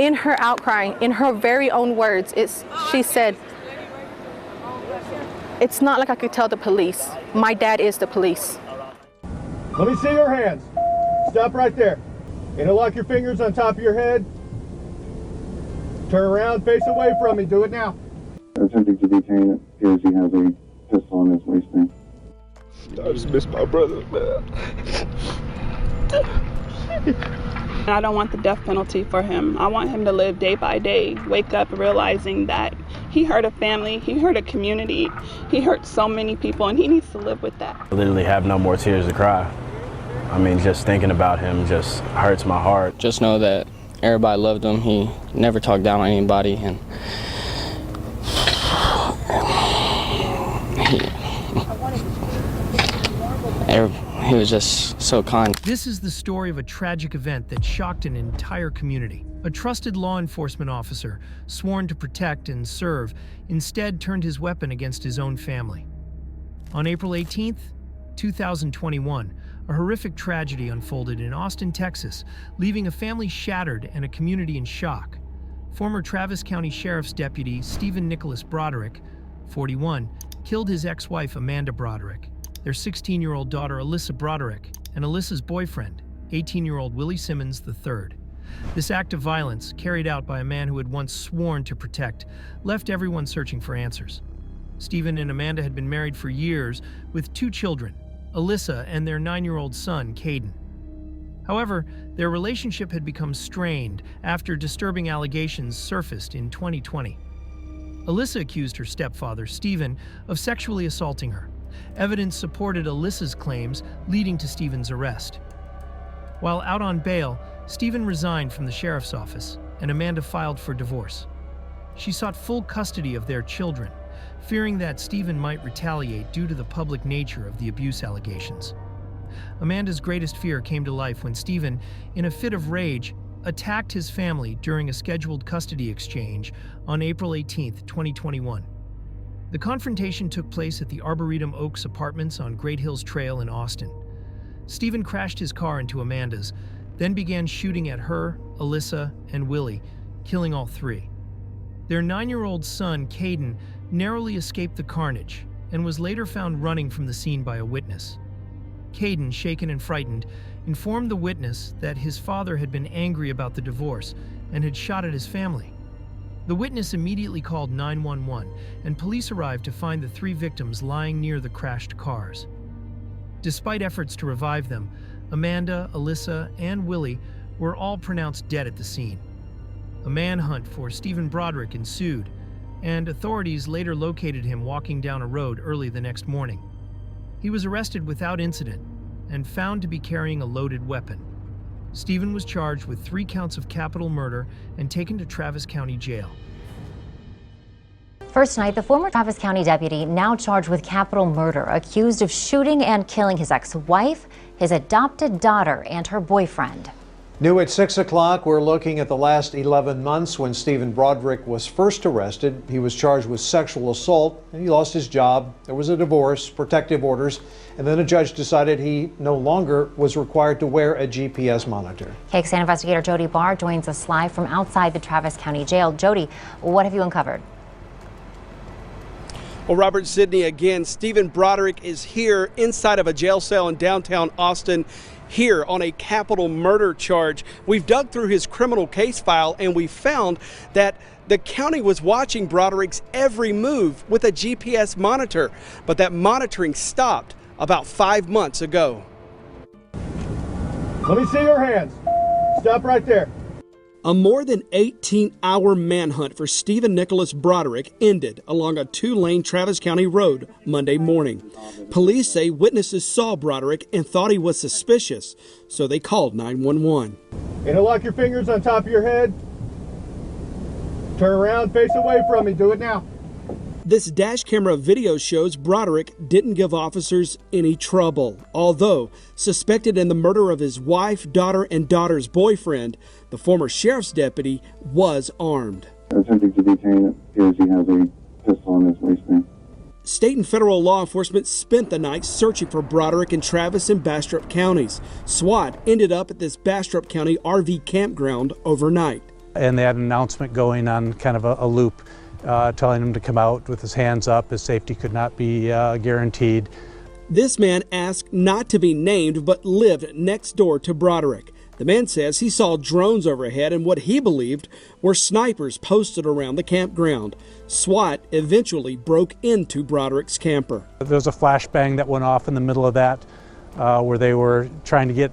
In her outcry, in her very own words, she said, "It's not like I could tell the police. My dad is the police." Let me see your hands. Stop right there. Interlock your fingers on top of your head. Turn around, face away from me. Do it now. Attempting to detain, it appears he has a pistol in his waistband. I just miss my brother, man. I don't want the death penalty for him. I want him to live day by day, wake up realizing that he hurt a family, he hurt a community, he hurt so many people, and he needs to live with that. I literally have no more tears to cry. I mean, just thinking about him just hurts my heart. Just know that everybody loved him. He never talked down on anybody, and he was just so kind. This is the story of a tragic event that shocked an entire community. A trusted law enforcement officer, sworn to protect and serve, instead turned his weapon against his own family. On April 18th, 2021, a horrific tragedy unfolded in Austin, Texas, leaving a family shattered and a community in shock. Former Travis County Sheriff's Deputy Stephen Nicholas Broderick, 41, killed his ex-wife Amanda Broderick, their 16-year-old daughter Alyssa Broderick, and Alyssa's boyfriend, 18-year-old Willie Simmons III. This act of violence, carried out by a man who had once sworn to protect, left everyone searching for answers. Stephen and Amanda had been married for years with 2 children, Alyssa and their 9-year-old son, Caden. However, their relationship had become strained after disturbing allegations surfaced in 2020. Alyssa accused her stepfather, Stephen, of sexually assaulting her. Evidence supported Alyssa's claims, leading to Stephen's arrest. While out on bail, Stephen resigned from the sheriff's office, and Amanda filed for divorce. She sought full custody of their children, fearing that Stephen might retaliate due to the public nature of the abuse allegations. Amanda's greatest fear came to life when Stephen, in a fit of rage, attacked his family during a scheduled custody exchange on April 18, 2021. The confrontation took place at the Arboretum Oaks Apartments on Great Hills Trail in Austin. Stephen crashed his car into Amanda's, then began shooting at her, Alyssa, and Willie, killing all 3. Their 9-year-old son, Caden, narrowly escaped the carnage and was later found running from the scene by a witness. Caden, shaken and frightened, informed the witness that his father had been angry about the divorce and had shot at his family. The witness immediately called 911, and police arrived to find the 3 victims lying near the crashed cars. Despite efforts to revive them, Amanda, Alyssa, and Willie were all pronounced dead at the scene. A manhunt for Stephen Broderick ensued, and authorities later located him walking down a road early the next morning. He was arrested without incident and found to be carrying a loaded weapon. Stephen was charged with 3 counts of capital murder and taken to Travis County Jail. First tonight, the former Travis County deputy now charged with capital murder, accused of shooting and killing his ex-wife, his adopted daughter, and her boyfriend. New at 6 o'clock, we're looking at the last 11 months when Stephen Broderick was first arrested. He was charged with sexual assault, and he lost his job. There was a divorce, protective orders, and then a judge decided he no longer was required to wear a GPS monitor. KXAN investigator Jody Barr joins us live from outside the Travis County Jail. Jody, what have you uncovered? Well, Robert, Sydney, again, Stephen Broderick is here inside of a jail cell in downtown Austin, here on a capital murder charge. We've dug through his criminal case file and we found that the county was watching Broderick's every move with a GPS monitor, but that monitoring stopped about 5 months ago. Let me see your hands. Stop right there. A more than 18-hour manhunt for Stephen Nicholas Broderick ended along a 2-lane Travis County road Monday morning. Police say witnesses saw Broderick and thought he was suspicious, so they called 911. Interlock your fingers on top of your head. Turn around, face away from me. Do it now. This dash camera video shows Broderick didn't give officers any trouble. Although suspected in the murder of his wife, daughter, and daughter's boyfriend, the former sheriff's deputy was armed. Attempting to detain, it appears he has a pistol in his waistband. State and federal law enforcement spent the night searching for Broderick in Travis and Bastrop counties. SWAT ended up at this Bastrop County RV campground overnight. And they had an announcement going on kind of a loop telling him to come out with his hands up. His safety could not be guaranteed. This man asked not to be named but lived next door to Broderick. The man says he saw drones overhead and what he believed were snipers posted around the campground. SWAT eventually broke into Broderick's camper. There was a flashbang that went off in the middle of that where they were trying to get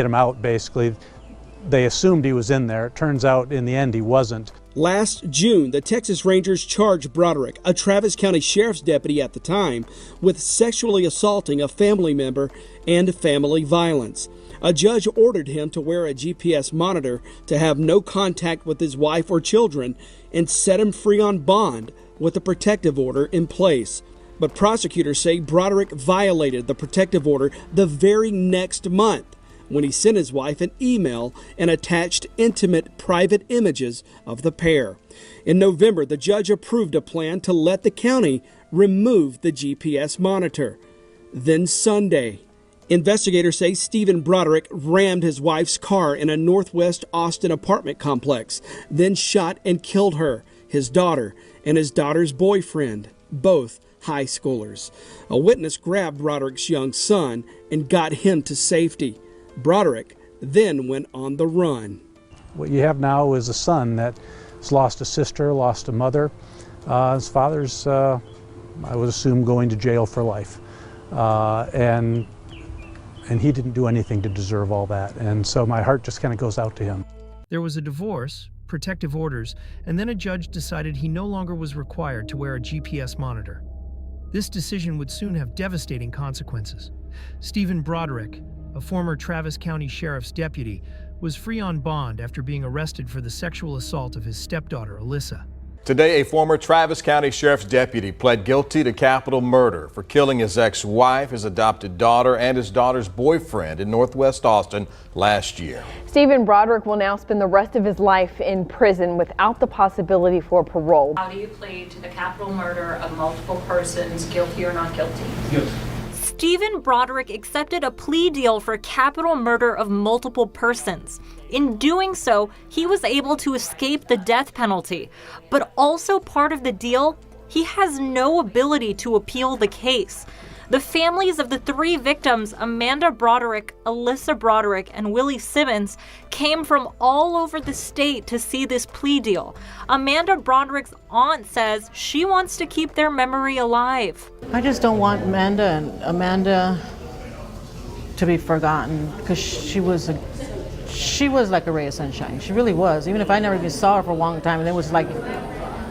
him out, basically. They assumed he was in there. It turns out in the end he wasn't. Last June, the Texas Rangers charged Broderick, a Travis County Sheriff's deputy at the time, with sexually assaulting a family member and family violence. A judge ordered him to wear a GPS monitor, to have no contact with his wife or children, and set him free on bond with a protective order in place. But prosecutors say Broderick violated the protective order the very next month when he sent his wife an email and attached intimate private images of the pair. In November, the judge approved a plan to let the county remove the GPS monitor. Then Sunday, investigators say Stephen Broderick rammed his wife's car in a northwest Austin apartment complex, then shot and killed her, his daughter, and his daughter's boyfriend, both high schoolers. A witness grabbed Broderick's young son and got him to safety. Broderick then went on the run. What you have now is a son that has lost a sister, lost a mother. His father's, I would assume, going to jail for life. And he didn't do anything to deserve all that. And so my heart just kind of goes out to him. There was a divorce, protective orders, and then a judge decided he no longer was required to wear a GPS monitor. This decision would soon have devastating consequences. Stephen Broderick, a former Travis County Sheriff's deputy, was free on bond after being arrested for the sexual assault of his stepdaughter, Alyssa. Today, a former Travis County Sheriff's deputy pled guilty to capital murder for killing his ex-wife, his adopted daughter, and his daughter's boyfriend in northwest Austin last year. Stephen Broderick will now spend the rest of his life in prison without the possibility for parole. How do you plead to the capital murder of multiple persons, guilty or not guilty? Guilty. Stephen Broderick accepted a plea deal for capital murder of multiple persons. In doing so, he was able to escape the death penalty. But also part of the deal, he has no ability to appeal the case. The families of the three victims, Amanda Broderick, Alyssa Broderick, and Willie Simmons, came from all over the state to see this plea deal. Amanda Broderick's aunt says she wants to keep their memory alive. I just don't want Amanda to be forgotten, because she was like a ray of sunshine. She really was. Even if I never even saw her for a long time, and it was like,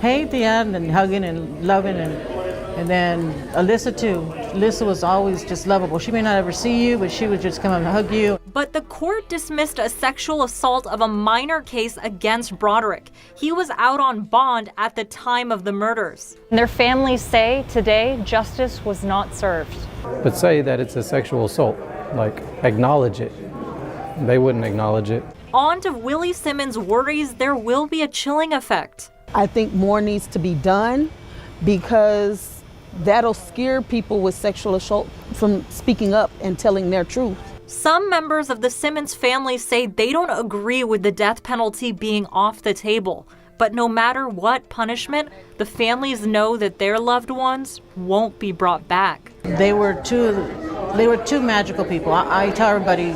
hey, at the end, and hugging and loving, and then Alyssa too. Alyssa was always just lovable. She may not ever see you, but she would just come and hug you. But the court dismissed a sexual assault of a minor case against Broderick. He was out on bond at the time of the murders. Their families say today justice was not served. But say that it's a sexual assault, like acknowledge it. They wouldn't acknowledge it. Aunt of Willie Simmons worries there will be a chilling effect. I think more needs to be done, because that'll scare people with sexual assault from speaking up and telling their truth. Some members of the Simmons family say they don't agree with the death penalty being off the table. But no matter what punishment, the families know that their loved ones won't be brought back. They were two magical people. I tell everybody,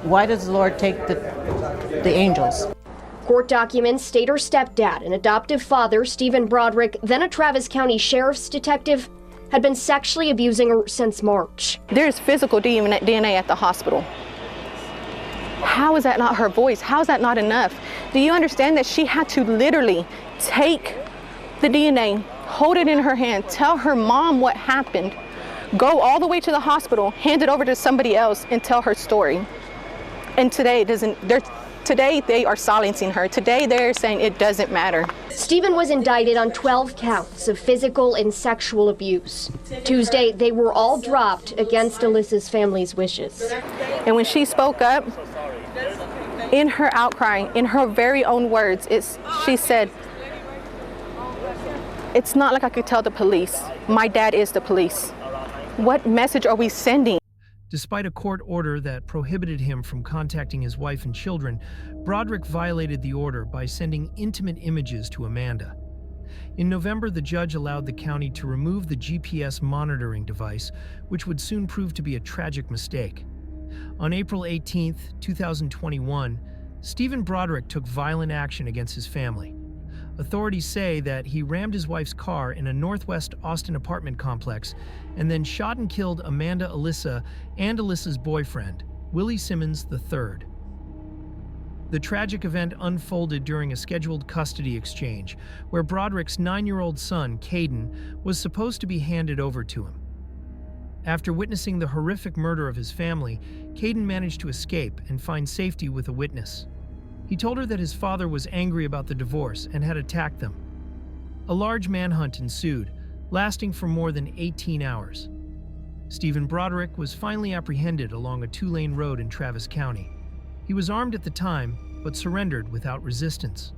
why does the Lord take the angels? Court documents state her stepdad and adoptive father, Stephen Broderick, then a Travis County Sheriff's detective, had been sexually abusing her since March. There's physical DNA at the hospital. How is that not her voice? How is that not enough? Do you understand that she had to literally take the DNA, hold it in her hand, tell her mom what happened, go all the way to the hospital, hand it over to somebody else, and tell her story? And today they are silencing her. Today they're saying it doesn't matter. Stephen was indicted on 12 counts of physical and sexual abuse. Tuesday, they were all dropped against Alyssa's family's wishes. And when she spoke up, in her outcry, in her very own words, she said, "It's not like I could tell the police. My dad is the police." What message are we sending? Despite a court order that prohibited him from contacting his wife and children, Broderick violated the order by sending intimate images to Amanda. In November, the judge allowed the county to remove the GPS monitoring device, which would soon prove to be a tragic mistake. On April 18, 2021, Stephen Broderick took violent action against his family. Authorities say that he rammed his wife's car in a northwest Austin apartment complex and then shot and killed Amanda Alyssa and Alyssa's boyfriend, Willie Simmons III. The tragic event unfolded during a scheduled custody exchange, where Broderick's 9-year-old son, Caden, was supposed to be handed over to him. After witnessing the horrific murder of his family, Caden managed to escape and find safety with a witness. He told her that his father was angry about the divorce and had attacked them. A large manhunt ensued, lasting for more than 18 hours. Stephen Broderick was finally apprehended along a 2-lane road in Travis County. He was armed at the time, but surrendered without resistance.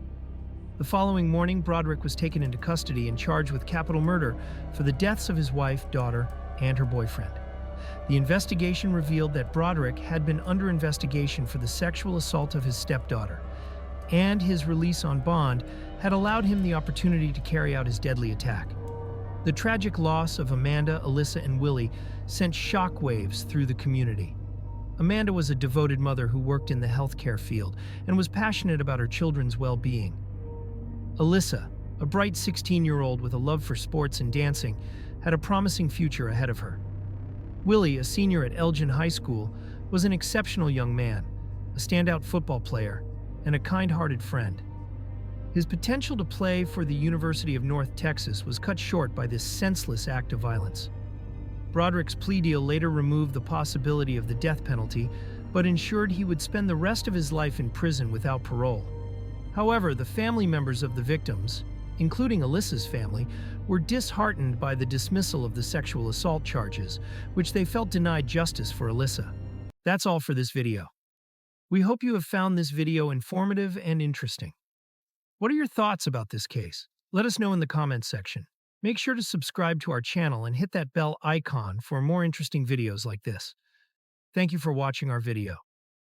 The following morning, Broderick was taken into custody and charged with capital murder for the deaths of his wife, daughter, and her boyfriend. The investigation revealed that Broderick had been under investigation for the sexual assault of his stepdaughter, and his release on bond had allowed him the opportunity to carry out his deadly attack. The tragic loss of Amanda, Alyssa, and Willie sent shockwaves through the community. Amanda was a devoted mother who worked in the healthcare field and was passionate about her children's well-being. Alyssa, a bright 16-year-old with a love for sports and dancing, had a promising future ahead of her. Willie, a senior at Elgin High School, was an exceptional young man, a standout football player, and a kind-hearted friend. His potential to play for the University of North Texas was cut short by this senseless act of violence. Broderick's plea deal later removed the possibility of the death penalty, but ensured he would spend the rest of his life in prison without parole. However, the family members of the victims, including Alyssa's family, were disheartened by the dismissal of the sexual assault charges, which they felt denied justice for Alyssa. That's all for this video. We hope you have found this video informative and interesting. What are your thoughts about this case? Let us know in the comments section. Make sure to subscribe to our channel and hit that bell icon for more interesting videos like this. Thank you for watching our video.